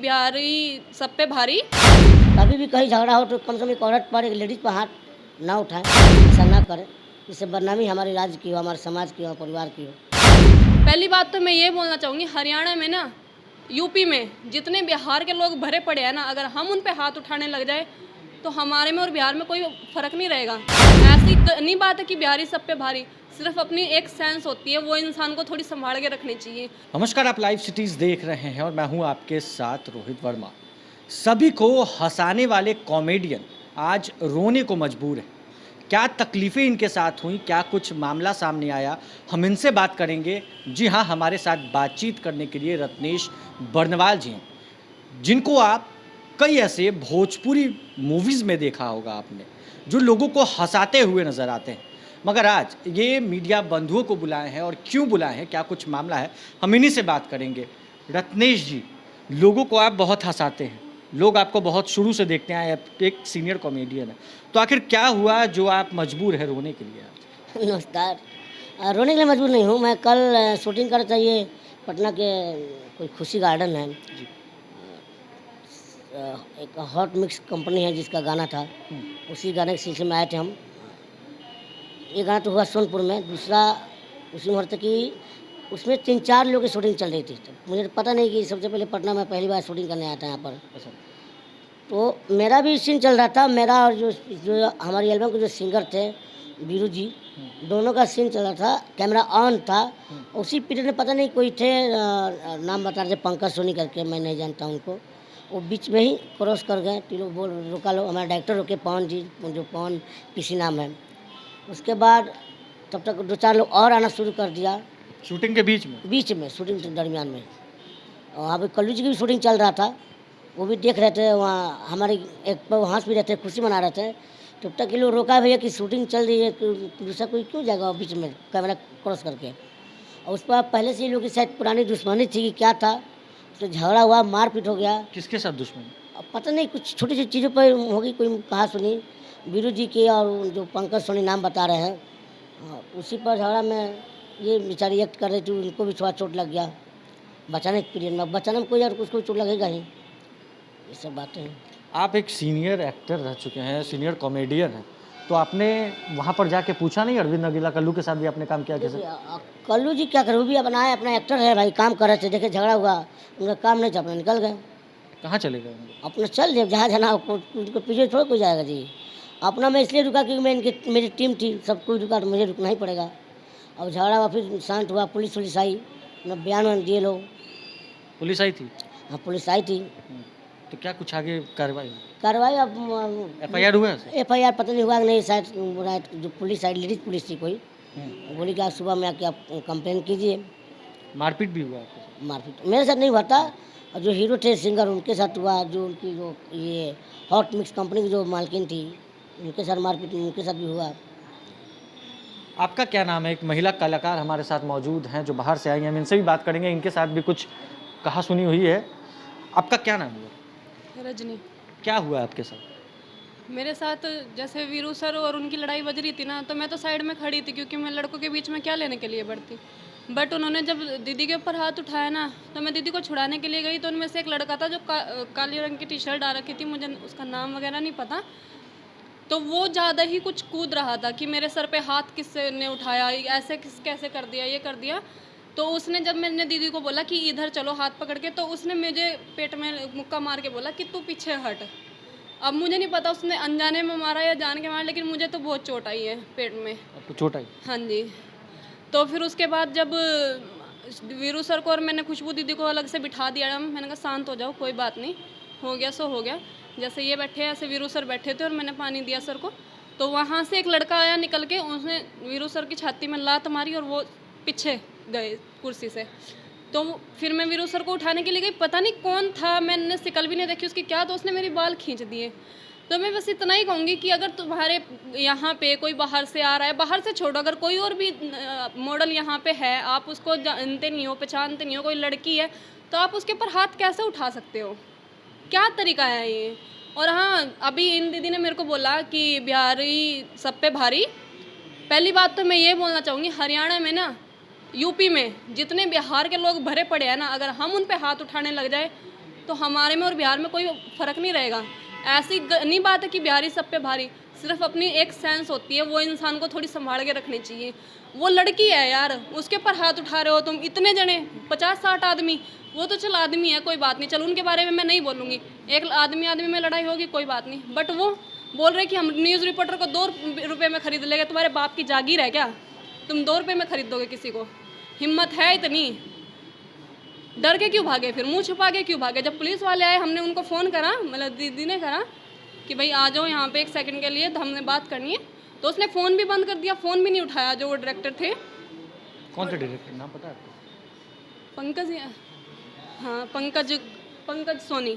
बिहारी सब पे भारी। कभी भी कहीं झगड़ा हो तो कम से कम एक औरत पर, एक लेडीज पर हाथ ना उठाएं, ऐसा ना करें। इससे बदनामी हमारे राज्य की हो, हमारे समाज की हो, परिवार की हो। पहली बात तो मैं ये बोलना चाहूँगी, हरियाणा में ना, यूपी में जितने बिहार के लोग भरे पड़े हैं ना, अगर हम उन पे हाथ उठाने लग जाए तो हमारे में और बिहार में कोई फ़र्क नहीं रहेगा। ऐसी नहीं बात है कि बिहारी सब पे भारी, सिर्फ अपनी एक सेंस होती है, वो इंसान को थोड़ी संभाल के रखनी चाहिए। नमस्कार, आप लाइव सिटीज़ देख रहे हैं और मैं हूं आपके साथ रोहित वर्मा। सभी को हंसाने वाले कॉमेडियन आज रोने को मजबूर हैं। क्या तकलीफ़ें इनके साथ हुई, क्या कुछ मामला सामने आया, हम इनसे बात करेंगे। जी हाँ, हमारे साथ बातचीत करने के लिए रत्नेश बर्नवाल जी हैं, जिनको आप कई ऐसे भोजपुरी मूवीज़ में देखा होगा आपने, जो लोगों को हंसाते हुए नज़र आते हैं। मगर आज ये मीडिया बंधुओं को बुलाए हैं, और क्यों बुलाए हैं, क्या कुछ मामला है, हम इन्हीं से बात करेंगे। रत्नेश जी, लोगों को आप बहुत हंसाते हैं, लोग आपको बहुत शुरू से देखते हैं, आप एक सीनियर कॉमेडियन है, तो आखिर क्या हुआ जो आप मजबूर है रोने के लिए आज? नमस्कार। रोने के लिए मजबूर नहीं हूँ मैं। कल शूटिंग कर चाहिए पटना के कोई खुशी गार्डन है, जी। एक हॉट मिक्स कंपनी है जिसका गाना था, उसी गाने के सिलसिले में आए थे हम। ये गाना तो हुआ सोनपुर में, दूसरा उसी मुहूर्त की उसमें 3-4 लोगों की शूटिंग चल रही थी। तो मुझे तो पता नहीं कि सबसे पहले पटना में पहली बार शूटिंग करने आया था यहाँ पर। अच्छा। तो मेरा भी सीन चल रहा था, मेरा और जो जो हमारी एल्बम के जो सिंगर थे बीरू जी, दोनों का सीन चल रहा था, कैमरा ऑन था। उसी पीरियड में पता नहीं कोई थे, नाम बता रहे थे पंकज सोनी करके, मैं नहीं जानता उनको। वो बीच में ही क्रॉस कर गए, तो लोग बोल रोका लो, हमारा डायरेक्टर रोके, पवन जी, जो पवन किसी नाम है। उसके बाद तब तक 2-4 लोग और आना शुरू कर दिया शूटिंग के बीच में शूटिंग के दरमियान में। और वहाँ पर कल्लू जी की भी शूटिंग चल रहा था, वो भी देख रहे थे। वहाँ हमारे एक पर हंस भी रहे थे, खुशी मना रहे थे। तब तक ये लोग रोका भैया कि शूटिंग चल रही है, दूसरा कोई क्यों जाएगा बीच में कैमरा क्रॉस करके। और उस पर पहले से ही लोग की शायद पुरानी दुश्मनी थी कि क्या था, तो झगड़ा हुआ, मारपीट हो गया। किसके साथ दुश्मनी? अब पता नहीं, कुछ छोटी छोटी चीज़ों पर होगी, कोई कहा सुनी बीरू जी की और जो पंकज सोनी नाम बता रहे हैं, उसी पर झगड़ा में ये बेचारी एक्ट कर रही थी, उनको भी थोड़ा चोट लग गया बचाने के पीरियड में। बचाने में कोई और उसको चोट लगेगा ही, ये सब बातें हैं। आप एक सीनियर एक्टर रह चुके हैं, सीनियर कॉमेडियन हैं, तो आपने वहाँ पर जाके पूछा नहीं अरविंद अकेला कल्लू के साथ भी आपने काम किया कैसे? कल्लू जी क्या करे, वो भी अपना है, अपना एक्टर है भाई, काम कर रहे थे, देखे झगड़ा हुआ, उनका काम नहीं था, अपना निकल गए। कहाँ चले गए? अपना चल जब जहाँ जाना, उनको पीछे थोड़ा कोई जाएगा जी। अपना मैं इसलिए रुका क्योंकि मैं इनकी मेरी टीम थी, सब कोई रुका तो मुझे रुकना ही पड़ेगा। अब झगड़ा हुआ, फिर शांत हुआ, पुलिस आई, अपना बयान दिए लोग। पुलिस आई थी? हाँ, पुलिस आई थी। तो क्या कुछ आगे कार्रवाई? अब FIR हुआ? FIR पता नहीं हुआ कि नहीं, शायद जो पुलिस आई, लेडीज पुलिस थी कोई, बोली कि आज सुबह में आके आप कंप्लेन कीजिए। मारपीट भी हुआ आपके साथ? मारपीट मेरे साथ नहीं हुआ था, और जो हीरो थे सिंगर उनके साथ हुआ, जो उनकी जो ये हॉट मिक्स कंपनी की जो मालकिन थी, उनके साथ मारपीट उनके साथ भी हुआ। आपका क्या नाम है? एक महिला कलाकार हमारे साथ मौजूद हैं जो बाहर से आई हैं, हम इनसे भी बात करेंगे, इनके साथ भी कुछ कहा सुनी हुई है। आपका क्या नाम है? रजनी। क्या हुआ आपके साथ? मेरे साथ जैसे वीरू सर और उनकी लड़ाई बज रही थी ना, तो मैं तो साइड में खड़ी थी, क्योंकि मैं लड़कों के बीच में क्या लेने के लिए बढ़ती। बट उन्होंने जब दीदी के ऊपर हाथ उठाया ना, तो मैं दीदी को छुड़ाने के लिए गई, तो उनमें से एक लड़का था जो काली रंग की टी-शर्ट डाल रखी थी, मुझे उसका नाम वगैरह नहीं पता, तो वो ज़्यादा ही कुछ कूद रहा था कि मेरे सर पे हाथ किसने ने उठाया, ऐसे कैसे कर दिया, ये कर दिया। तो उसने, जब मैंने दीदी को बोला कि इधर चलो हाथ पकड़ के, तो उसने मुझे पेट में मुक्का मार के बोला कि तू पीछे हट। अब मुझे नहीं पता उसने अनजाने में मारा या जान के मारा, लेकिन मुझे तो बहुत चोट आई है पेट में। आपको चोट आई? हाँ जी। तो फिर उसके बाद जब वीरू सर को और मैंने खुशबू दीदी को अलग से बिठा दिया, मैंने कहा शांत हो जाओ, कोई बात नहीं, हो गया सो हो गया। जैसे ये बैठे ऐसे वीरू सर बैठे थे और मैंने पानी दिया सर को, तो वहाँ से एक लड़का आया निकल के, उसने वीरू सर की छाती में लात मारी और वो पीछे गए कुर्सी से। तो फिर मैं वीरू सर को उठाने के लिए गई, पता नहीं कौन था, मैंने शिकल भी नहीं देखी उसकी क्या, तो उसने मेरी बाल खींच दिए। तो मैं बस इतना ही कहूँगी कि अगर तुम्हारे यहाँ पे कोई बाहर से आ रहा है, बाहर से छोड़ो, अगर कोई और भी मॉडल यहाँ पे है, आप उसको जानते नहीं हो, पहचानते नहीं हो, कोई लड़की है, तो आप उसके ऊपर हाथ कैसे उठा सकते हो? क्या तरीका है ये? और हाँ, अभी इन दीदी ने मेरे को बोला कि बिहारी सब पे भारी। पहली बात तो मैं ये बोलना चाहूँगी, हरियाणा में ना, यूपी में जितने बिहार के लोग भरे पड़े हैं ना, अगर हम उन पे हाथ उठाने लग जाए तो हमारे में और बिहार में कोई फ़र्क नहीं रहेगा। ऐसी नहीं बात है कि बिहारी सब पे भारी, सिर्फ अपनी एक सेंस होती है, वो इंसान को थोड़ी संभाल के रखनी चाहिए। वो लड़की है यार, उसके ऊपर हाथ उठा रहे हो तुम, इतने जने 50-60 आदमी, वो तो चल आदमी है, कोई बात नहीं, चल उनके बारे में मैं नहीं बोलूँगी, एक आदमी में लड़ाई होगी कोई बात नहीं, बट वो बोल रहे कि हम न्यूज़ रिपोर्टर को 2 रुपये में खरीद लेंगे। तुम्हारे बाप की जागीर है क्या? तुम 2 रुपये में खरीद दोगे किसी को? हिम्मत है इतनी? डर के क्यों भागे? फिर मुंह छुपा के क्यों भागे? जब पुलिस वाले आए, हमने उनको फ़ोन करा, मतलब दीदी ने करा कि भाई आ जाओ यहाँ पे 1 सेकंड के लिए, तो हमने बात करनी है, तो उसने फ़ोन भी बंद कर दिया, फ़ोन भी नहीं उठाया। जो वो डायरेक्टर थे, कौन से डायरेक्टर, नाम पता है आपको? पंकज, हाँ पंकज सोनी,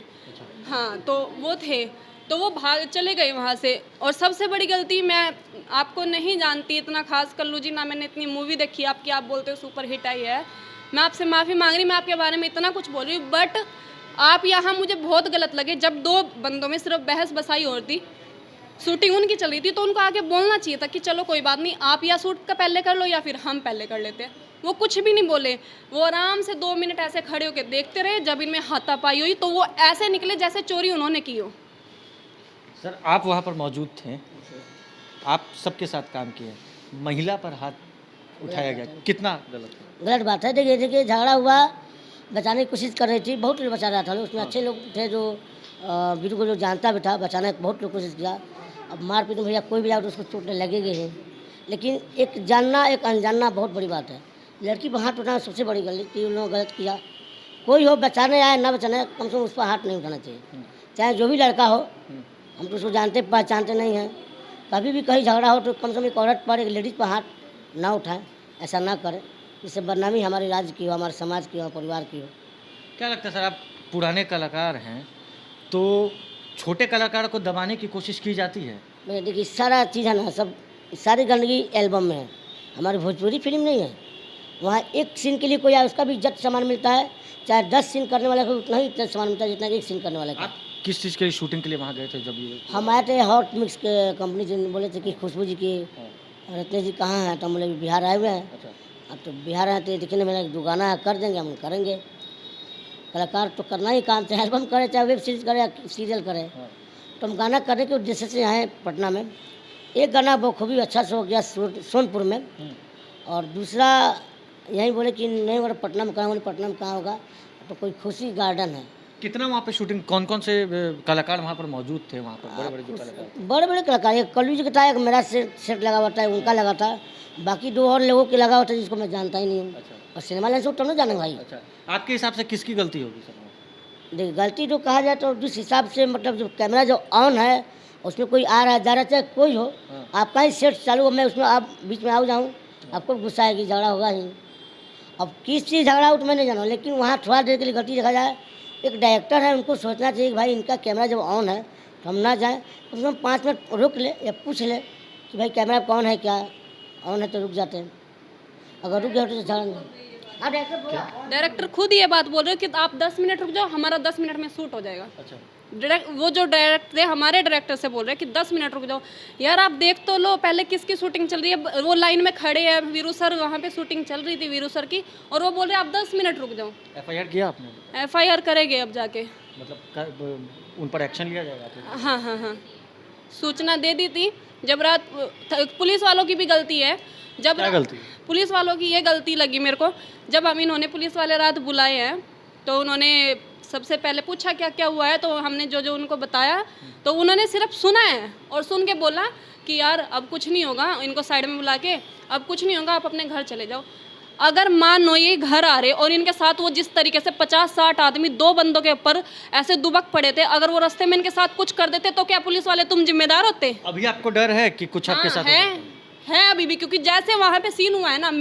हाँ तो वो थे, तो वो भाग चले गए वहाँ से। और सबसे बड़ी गलती, मैं आपको नहीं जानती इतना खास कल्लू जी, ना मैंने इतनी मूवी देखी आपकी, आप बोलते हो सुपर हिट आई है, मैं आपसे माफ़ी मांग रही, मैं आपके बारे में इतना कुछ बोल रही हूँ, बट आप यहाँ मुझे बहुत गलत लगे। जब 2 बंदों में सिर्फ बहस बसाई हो रही थी, शूटिंग उनकी चल रही थी, तो उनको आगे बोलना चाहिए था कि चलो कोई बात नहीं, आप या शूट का पहले कर लो या फिर हम पहले कर लेते हैं। वो कुछ भी नहीं बोले, वो आराम से 2 मिनट ऐसे खड़े होकर देखते रहे। जब इनमें हाथापाई हुई तो वो ऐसे निकले जैसे चोरी उन्होंने की हो। सर आप वहाँ पर मौजूद थे, आप सबके साथ काम किए, महिला पर हाथ उठाया गया, कितना गलत है? गलत बात है। देखिए झगड़ा हुआ, बचाने की कोशिश कर रही थी, बहुत लोग बचा रहा था, उसमें अच्छे लोग थे जो वीरू को जो जानता भी था, बचाने की बहुत लोग कोशिश किया। अब मारपीट में भैया कोई भी जाए तो उसको चोट लगेगी ही, लेकिन एक जानना एक अनजानना बहुत बड़ी बात है। लड़की पर हाथ उठाना सबसे बड़ी गलती, उन लोगों ने गलत किया। कोई हो, बचाने आए ना बचाने, कम से कम उस पर हाथ नहीं उठाना चाहिए, चाहे जो भी लड़का हो। हम तो उसको जानते पहचानते नहीं हैं, कभी भी कहीं झगड़ा हो तो कम से कम एक औरत पर, एक लेडीज़ पर हाथ ना उठाएं, ऐसा ना करें, इससे बदनामी हमारे राज्य की हो, हमारे समाज की हो, परिवार की हो। क्या लगता है सर, आप पुराने कलाकार हैं तो छोटे कलाकार को दबाने की कोशिश की जाती है? मैं देखिए सारा चीज़ है ना, सब सारी गंदगी एल्बम में है। हमारी भोजपुरी फिल्म नहीं है, वहाँ एक सीन के लिए कोई आए उसका भी इज्जत सामान मिलता है, चाहे 10 सीन करने वाले को उतना ही इज्जत सामान मिलता है जितना एक सीन करने वाले का। आप किस चीज़ के लिए शूटिंग के लिए वहाँ गए थे जब ये? हम आए थे हॉट मिक्स के कंपनी से, बोले थे कि खुशबू जी की रत्नेश जी कहाँ हैं, तो हम बोले बिहार आए हुए हैं। अच्छा, अब तो बिहार आए थे, देखिए मेरा 2 गाना कर देंगे, हम करेंगे। कलाकार तो करना ही काम, चाहे एल्बम करे, चाहे वेब सीरीज करे या सीरियल करे, तो हम गाना करने के उद्देश्य से आए पटना में। एक गाना बखूबी अच्छा से हो गया सोनपुर में, और दूसरा यहीं बोले कि नहीं बोले पटना में कहाँ, बोले पटना में कहाँ होगा, तो कोई खुशी गार्डन है। कितना वहाँ पे शूटिंग, कौन कौन से कलाकार वहाँ पर मौजूद थे? वहाँ पर बड़े बड़े जो कलाकार? बड़े बड़े कलाकार, एक कल्लू जी का था, एक मेरा सेट लगा हुआ था, उनका लगा था, बाकी 2 और लोगों के लगा हुआ था जिसको मैं जानता ही नहीं हूँ। अच्छा और सिनेमा लाइन से तो ना जाने भाई। अच्छा, आपके हिसाब से किसकी गलती होगी सर? देखिए गलती जो कहा जाए तो जिस हिसाब से, मतलब जो कैमरा जो ऑन है उसमें कोई आ रहा है जा रहा है, चाहे कोई हो, आपका ही सेट चालू हो, मैं उसमें आप बीच में जाऊँ, आपको गुस्सा आएगी, झगड़ा होगा ही। अब किस चीज़ झगड़ा हो तो मैं नहीं जाना, लेकिन वहाँ थोड़ा देर के लिए गलती देखा जाए, एक डायरेक्टर है, उनको सोचना चाहिए कि भाई इनका कैमरा जब ऑन है तो हम ना जाएँ, कम से कम 5 मिनट रुक ले या पूछ ले कि भाई कैमरा कौन है, क्या ऑन है, तो रुक जाते हैं। अगर रुक गया तो झगड़ा नहीं। हाँ डायरेक्टर खुद ये बात बोल रहे हो कि आप 10 मिनट रुक जाओ, हमारा 10 मिनट में शूट हो जाएगा। अच्छा, वो जो डायरेक्टर थे हमारे डायरेक्टर से बोल रहे हैं कि 10 मिनट रुक जाओ। यार आप देख तो लो पहले किसकी शूटिंग चल रही है, वो लाइन में खड़े हैं, वीरू सर वहाँ पे शूटिंग चल रही थी वीरू सर की, और वो बोल रहे हैं आप 10 मिनट रुक जाओ। FIR किया आपने? FIR करेंगे अब जाके, मतलब उन पर एक्शन लिया जाएगा आपको? हाँ, सूचना दे दी थी। जब रात, पुलिस वालों की भी गलती है, जब क्या गलती? पुलिस वालों की ये गलती लगी मेरे को, जब हम इन्होंने पुलिस वाले रात बुलाए हैं तो उन्होंने सबसे पहले पूछा क्या क्या हुआ है, तो हमने जो उनको बताया, तो उन्होंने सिर्फ सुना है और सुन के बोला कि यार अब कुछ नहीं होगा, इनको साइड में बुला के अब कुछ नहीं होगा, आप अपने घर चले जाओ। अगर मान लो ये घर आ रहे और इनके साथ वो जिस तरीके से 50-60 आदमी 2 बंदों के ऊपर ऐसे दुबक पड़े थे, अगर वो रास्ते में इनके साथ कुछ कर देते तो क्या पुलिस वाले तुम जिम्मेदार होते? अभी आपको डर है कि कुछ आपके साथ है अभी भी, क्योंकि जैसे वहाँ पे सीन हुआ है ना,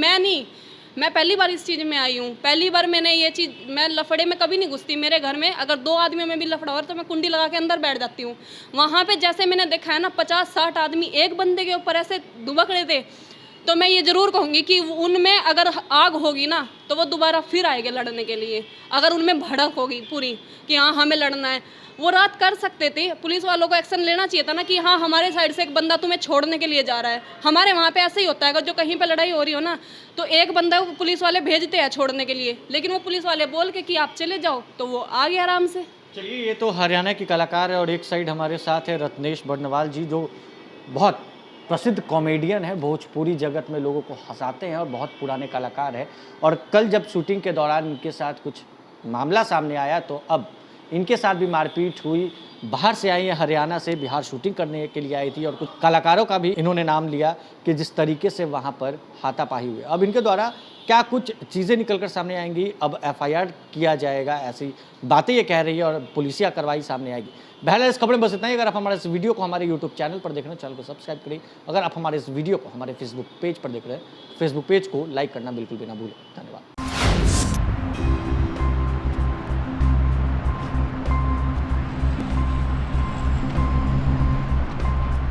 मैं पहली बार इस चीज़ में आई हूँ, पहली बार मैंने ये चीज़, मैं लफड़े में कभी नहीं घुसती, मेरे घर में अगर 2 आदमियों में भी लफड़ा हो तो मैं कुंडी लगा के अंदर बैठ जाती हूँ। वहाँ पे जैसे मैंने देखा है ना, 50-60 आदमी एक बंदे के ऊपर ऐसे दुबक रहे थे, तो मैं ये ज़रूर कहूँगी कि उनमें अगर आग होगी ना तो वो दोबारा फिर आएंगे लड़ने के लिए। अगर उनमें भड़क होगी पूरी कि हाँ हमें लड़ना है, वो रात कर सकते थे। पुलिस वालों को एक्शन लेना चाहिए था ना कि हाँ हमारे साइड से एक बंदा तुम्हें छोड़ने के लिए जा रहा है। हमारे वहाँ पे ऐसे ही होता है, अगर जो कहीं पे लड़ाई हो रही हो ना तो एक बंदा को पुलिस वाले भेजते हैं छोड़ने के लिए, लेकिन वो पुलिस वाले बोल के कि आप चले जाओ तो वो आ गए आराम से। चलिए, ये तो हरियाणा की कलाकार है और एक साइड हमारे साथ है रत्नेश बर्नवाल जी, जो बहुत प्रसिद्ध कॉमेडियन है, भोजपुरी जगत में लोगों को हंसाते हैं और बहुत पुराने कलाकार हैं। और कल जब शूटिंग के दौरान इनके साथ कुछ मामला सामने आया तो अब इनके साथ भी मारपीट हुई। बाहर से आई है, हरियाणा से बिहार शूटिंग करने के लिए आई थी और कुछ कलाकारों का भी इन्होंने नाम लिया कि जिस तरीके से वहाँ पर हाथापाई हुई। अब इनके द्वारा क्या कुछ चीज़ें निकल कर सामने आएंगी, अब एफआईआर किया जाएगा, ऐसी बातें ये कह रही है और पुलिसिया कार्रवाई सामने आएगी। बहरहाल इस खबर में बस इतना ही। अगर आप हमारे इस वीडियो को हमारे यूट्यूब चैनल पर देख रहे हैं, चैनल को सब्सक्राइब करिए। अगर आप हमारे इस वीडियो को हमारे फेसबुक पेज पर देख रहे हैं, फेसबुक पेज को लाइक करना बिल्कुल भी ना भूलें। धन्यवाद।